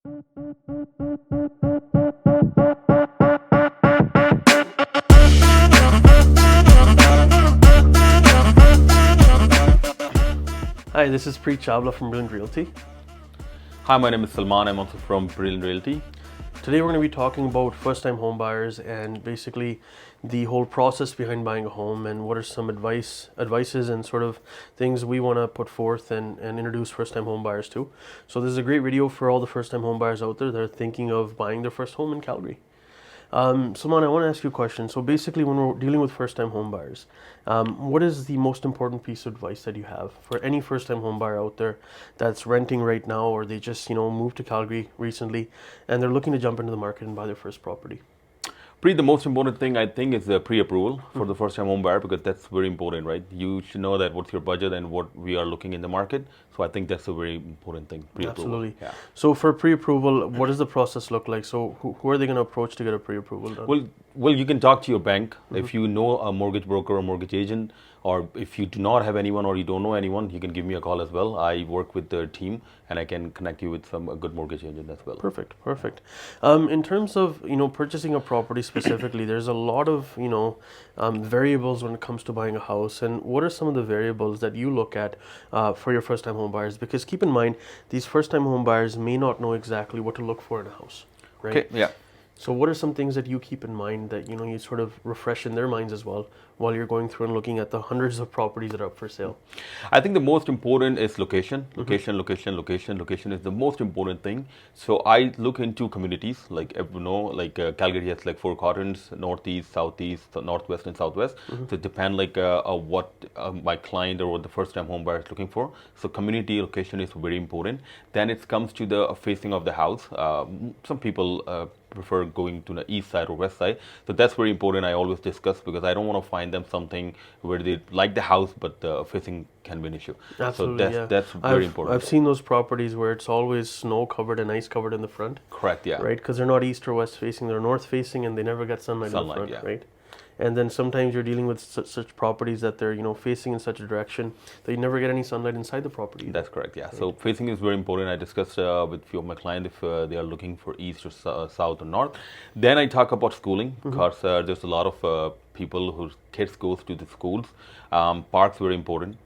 Hi, this is Preet Chawla from Brilliant Realty. Hi, my name is Salman. I'm also from Brilliant Realty. Today we're going to be talking about first-time home buyers and basically the whole process behind buying a home and what are some advices and sort of things we want to put forth and introduce first-time home buyers to. So this is a great video for all the first-time home buyers out there that are thinking of buying their first home in Calgary. Salman, I want to ask you a question. So basically, when we're dealing with first-time home buyers, what is the most important piece of advice that you have for any first-time home buyer out there that's renting right now, or they just moved to Calgary recently and they're looking to jump into the market and buy their first property? The most important thing I think is the pre-approval for the first-time home buyer, because that's very important, right? You should know that what's your budget and what we are looking in the market. So I think that's a very important thing. Pre-approval. Absolutely. Yeah. So for pre-approval, what does the process look like? So who are they going to approach to get a pre-approval done? Well, you can talk to your bank. If you know a mortgage broker or mortgage agent, or if you do not have anyone or you don't know anyone, you can give me a call as well. I work with the team and I can connect you with a good mortgage agent as well. Perfect. In terms of purchasing a property specifically, there's a lot of variables when it comes to buying a house. And what are some of the variables that you look at for your first-time home buyers? Because keep in mind, these first-time home buyers may not know exactly what to look for in a house, right? Okay. Yeah. So what are some things that you keep in mind that you sort of refresh in their minds as well while you're going through and looking at the hundreds of properties that are up for sale? I think the most important is location. Location is the most important thing. So I look into communities like Calgary has like 4 quadrants: northeast, southeast, northwest, and southwest. So it depends what my client or what the first-time home buyer is looking for. So community location is very important. Then it comes to the facing of the house. Some people prefer going to the east side or west side. So that's very important. I always discuss, because I don't want to find them something where they like the house, but the facing can be an issue. Absolutely, so that's very important. I've seen those properties where it's always snow covered and ice covered in the front. Correct, yeah. Right, because they're not east or west facing, they're north facing, and they never get sunlight in the front, yeah. right? And then sometimes you're dealing with such properties that they're facing in such a direction that you never get any sunlight inside the property. That's correct, yeah. Right. So facing is very important. I discussed with few of my clients if they are looking for east or south or north. Then I talk about schooling, because there's a lot of people whose kids goes to the schools. Parks very important.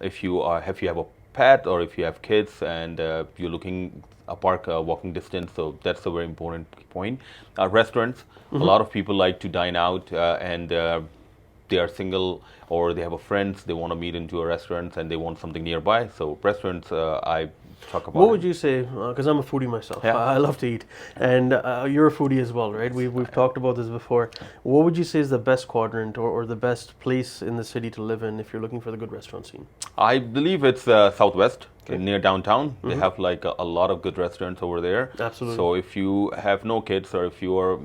If you have a pet or if you have kids and you're looking a park walking distance, so that's a very important point. Restaurants, a lot of people like to dine out and they are single or they have a friends, they want to meet into a restaurant and they want something nearby. So restaurants, I talk about. What would you say, because I'm a foodie myself, yeah. I love to eat, and you're a foodie as well, right? We've talked about this before. What would you say is the best quadrant or the best place in the city to live in if you're looking for the good restaurant scene? I believe it's southwest. Okay. Near downtown. They have like a lot of good restaurants over there. Absolutely. So if you have no kids or if you are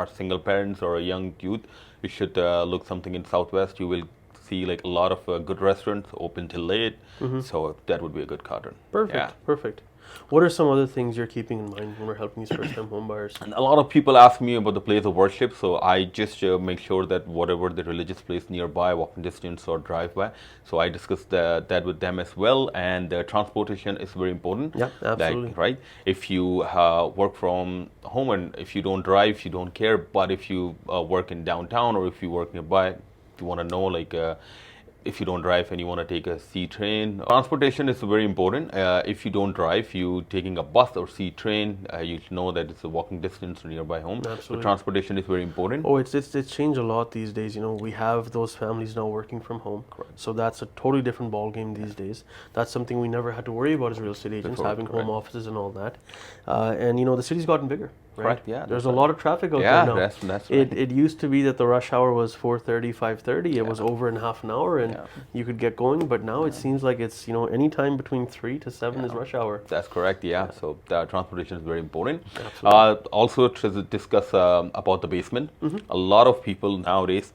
single parents or a young youth, you should look something in southwest. You will see like a lot of good restaurants open till late. So that would be a good quadrant. Perfect. Yeah. Perfect. What are some other things you're keeping in mind when we're helping these first-time home buyers? And a lot of people ask me about the place of worship, so I just make sure that whatever the religious place nearby, walking distance or drive by, so I discuss that with them as well. And transportation is very important. Yeah, absolutely. Like, right? If you work from home and if you don't drive, you don't care. But if you work in downtown or if you work nearby, you want to know if you don't drive and you want to take a C train. Transportation is very important. If you don't drive, you taking a bus or C train, you should know that it's a walking distance to nearby home. Absolutely. So transportation is very important. Oh, it's changed a lot these days. We have those families now working from home. Correct. So that's a totally different ball game these days. That's something we never had to worry about as real estate agents, having home offices and all that. And the city's gotten bigger. Right? Correct, yeah. There's a lot of traffic out Yeah, there now. that's right. It used to be that the rush hour was 4:30, 5:30. It was over in half an hour and you could get going. But now it seems like it's, any time between 3 to 7 is rush hour. That's correct, yeah. So the transportation is very important. Absolutely. Also to discuss about the basement. A lot of people nowadays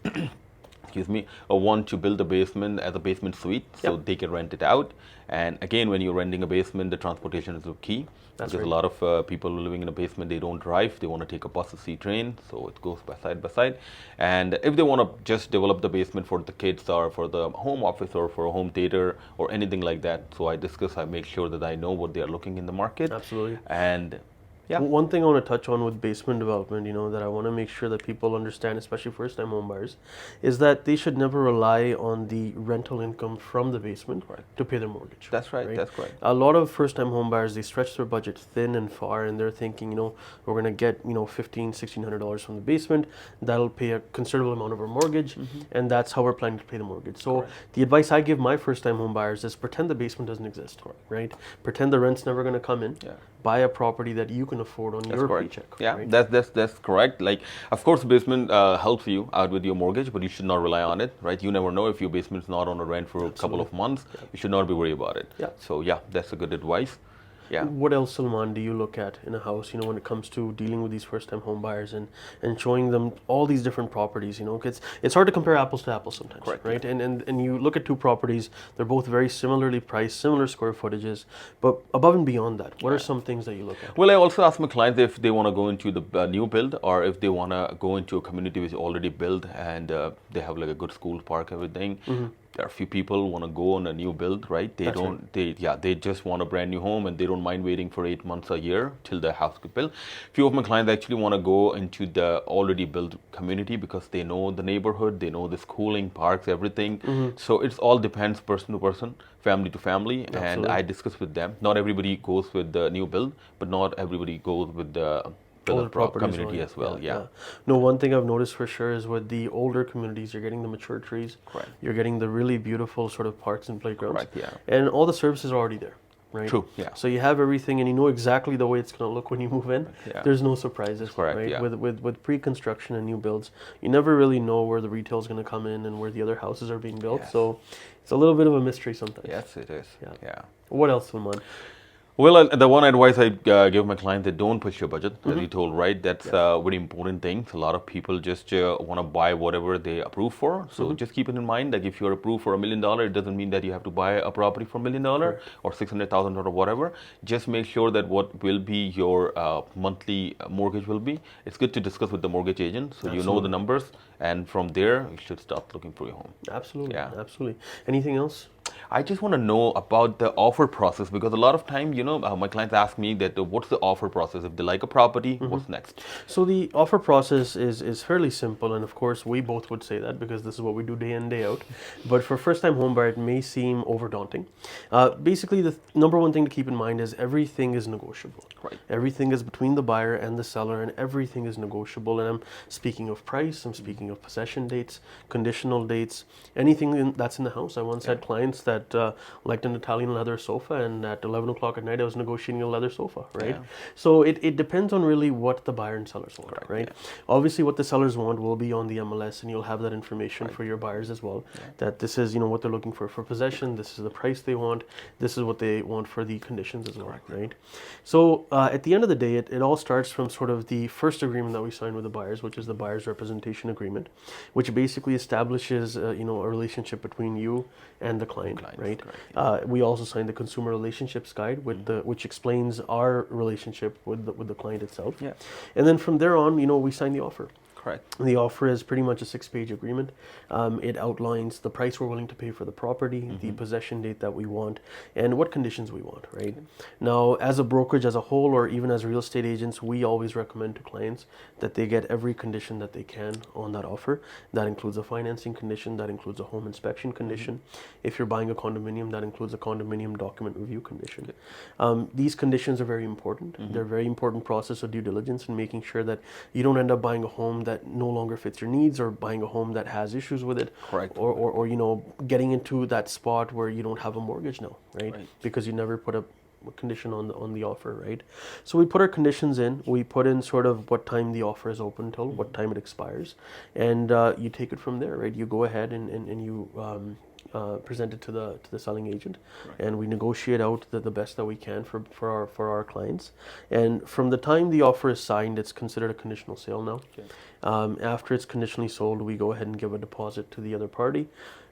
want to build a basement as a basement suite so they can rent it out. And again, when you're renting a basement, the transportation is the key. That's because right. a lot of people living in a basement, they don't drive, they want to take a bus or C train, so it goes by side. And if they want to just develop the basement for the kids or for the home office or for a home theater or anything like that, so I make sure that I know what they are looking in the market. Absolutely. And Yeah. One thing I want to touch on with basement development, that I want to make sure that people understand, especially first-time home buyers, is that they should never rely on the rental income from the basement to pay their mortgage. That's right. That's correct. A lot of first-time home buyers, they stretch their budget thin and far, and they're thinking, we're going to get, $1,500-$1,600 from the basement. That'll pay a considerable amount of our mortgage, and that's how we're planning to pay the mortgage. So the advice I give my first-time home buyers is pretend the basement doesn't exist, right? Pretend the rent's never going to come in. Buy a property that you can afford on your paycheck. Yeah, right? that's correct. Like, of course, basement helps you out with your mortgage, but you should not rely on it, right? You never know if your basement's not on a rent for a couple of months. You should not be worried about it. So yeah, that's a good advice. Yeah. What else, Salman, do you look at in a house, when it comes to dealing with these first-time home buyers and showing them all these different properties, it's hard to compare apples to apples sometimes, right? And you look at two properties, they're both very similarly priced, similar square footages, but above and beyond that, what are some things that you look at? Well, I also ask my clients if they want to go into the new build or if they want to go into a community which is already built and they have like a good school, park, everything. There are a few people want to go on a new build, right? They just want a brand new home and they don't mind waiting for 8 months, a year till the house gets built. Few of my clients actually want to go into the already built community because they know the neighborhood, they know the schooling, parks, everything. So it all depends person to person, family to family, and I discuss with them. Not everybody goes with the new build, but not everybody goes with the community as well. No, one thing I've noticed for sure is with the older communities, you're getting the mature trees. You're getting the really beautiful sort of parks and playgrounds. And all the services are already there. Right? True. Yeah. So you have everything, and you know exactly the way it's going to look when you move in. There's no surprises. Right. With pre-construction and new builds, you never really know where the retail is going to come in and where the other houses are being built. So it's a little bit of a mystery sometimes. Yes, it is. Yeah. What else, Salman? Well, the one advice I give my clients that don't push your budget, as you told, right? That's a very important thing. A lot of people just want to buy whatever they approve for. So just keep it in mind that if you're approved for $1 million, it doesn't mean that you have to buy a property for $1 million or $600,000 or whatever. Just make sure that what will be your monthly mortgage will be. It's good to discuss with the mortgage agent so you know the numbers, and from there you should start looking for your home. Absolutely. Anything else? I just want to know about the offer process because a lot of time, my clients ask me that what's the offer process? If they like a property, what's next? So the offer process is fairly simple, and of course we both would say that because this is what we do day in, day out. But for first-time home buyer, it may seem overdaunting. Basically, the number one thing to keep in mind is everything is negotiable. Everything is between the buyer and the seller, and everything is negotiable. And I'm speaking of price, I'm speaking of possession dates, conditional dates, anything that's in the house. I once had clients that liked an Italian leather sofa, and at 11 o'clock at night I was negotiating a leather sofa, right? So it depends on really what the buyer and sellers want, right? Obviously what the sellers want will be on the MLS, and you'll have that information for your buyers as well, that this is what they're looking for possession, this is the price they want, this is what they want for the conditions as well, right? So at the end of the day, it all starts from sort of the first agreement that we sign with the buyers, which is the buyer's representation agreement, which basically establishes a relationship between you and the client, right? We also signed the consumer relationships guide which explains our relationship with the client itself. And then from there on, we sign the offer. The offer is pretty much a 6-page agreement. It outlines the price we're willing to pay for the property, the possession date that we want, and what conditions we want, right? Now, as a brokerage as a whole, or even as real estate agents, we always recommend to clients that they get every condition that they can on that offer. That includes a financing condition, that includes a home inspection condition. If you're buying a condominium, that includes a condominium document review condition. These conditions are very important. They're a very important process of due diligence and making sure that you don't end up buying a home that no longer fits your needs, or buying a home that has issues with it, or getting into that spot where you don't have a mortgage now, right? Because you never put a condition on the offer, right? So we put our conditions in. We put in sort of what time the offer is open till, what time it expires, and you take it from there, right? You go ahead and you present it to the selling agent, and we negotiate out the best that we can for our clients. And from the time the offer is signed, it's considered a conditional sale now. After it's conditionally sold, we go ahead and give a deposit to the other party.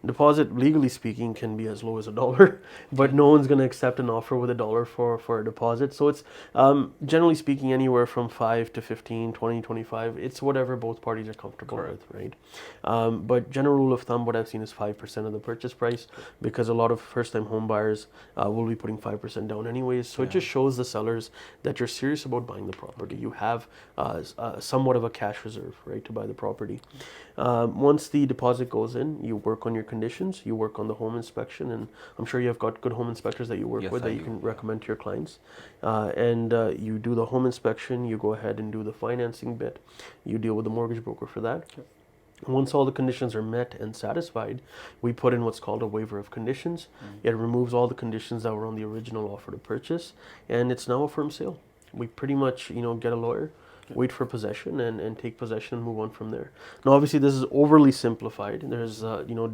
Deposit, legally speaking, can be as low as $1, but no one's going to accept an offer with $1 for a deposit. So it's generally speaking anywhere from 5 to 15, 20, 25. It's whatever both parties are comfortable with, right? But general rule of thumb, what I've seen is 5% of the purchase price, because a lot of first-time home buyers will be putting 5% down anyways. So it just shows the sellers that you're serious about buying the property. You have somewhat of a cash reserve, right, to buy the property. Once the deposit goes in, you work on your conditions, you work on the home inspection, and I'm sure you have got good home inspectors that you work with that you can recommend to your clients. And you do the home inspection, you go ahead and do the financing bit, you deal with the mortgage broker for that. Once all the conditions are met and satisfied, we put in what's called a waiver of conditions. It removes all the conditions that were on the original offer to purchase, and it's now a firm sale. We pretty much, get a lawyer, wait for possession, and take possession and move on from there. Now, obviously, this is overly simplified. There's,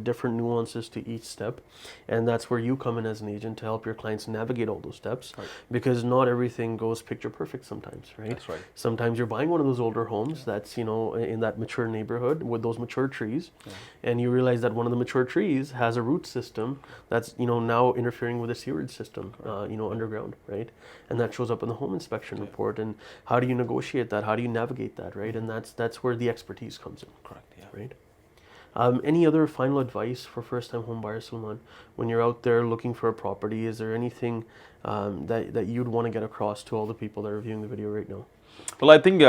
different nuances to each step, and that's where you come in as an agent to help your clients navigate all those steps, because not everything goes picture perfect sometimes, right? That's right. Sometimes you're buying one of those older homes that's, in that mature neighborhood with those mature trees, and you realize that one of the mature trees has a root system that's, now interfering with the sewerage system, underground, right? And that shows up in the home inspection report. And how do you negotiate that? How do you navigate that, right? And that's where the expertise comes in. Correct. Yeah. Right. Any other final advice for first-time home buyers, Salman? When you're out there looking for a property, is there anything that you'd want to get across to all the people that are viewing the video right now? Well, I think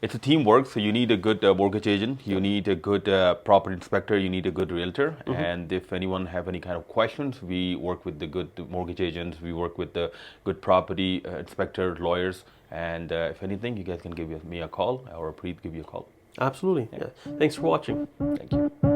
it's a teamwork. So you need a good mortgage agent, you need a good property inspector, you need a good realtor. And if anyone have any kind of questions, we work with the good mortgage agents, we work with the good property inspector, lawyers. And if anything, you guys can give me a call, or Preet give you a call. Absolutely. Yeah. Thanks for watching. Thank you.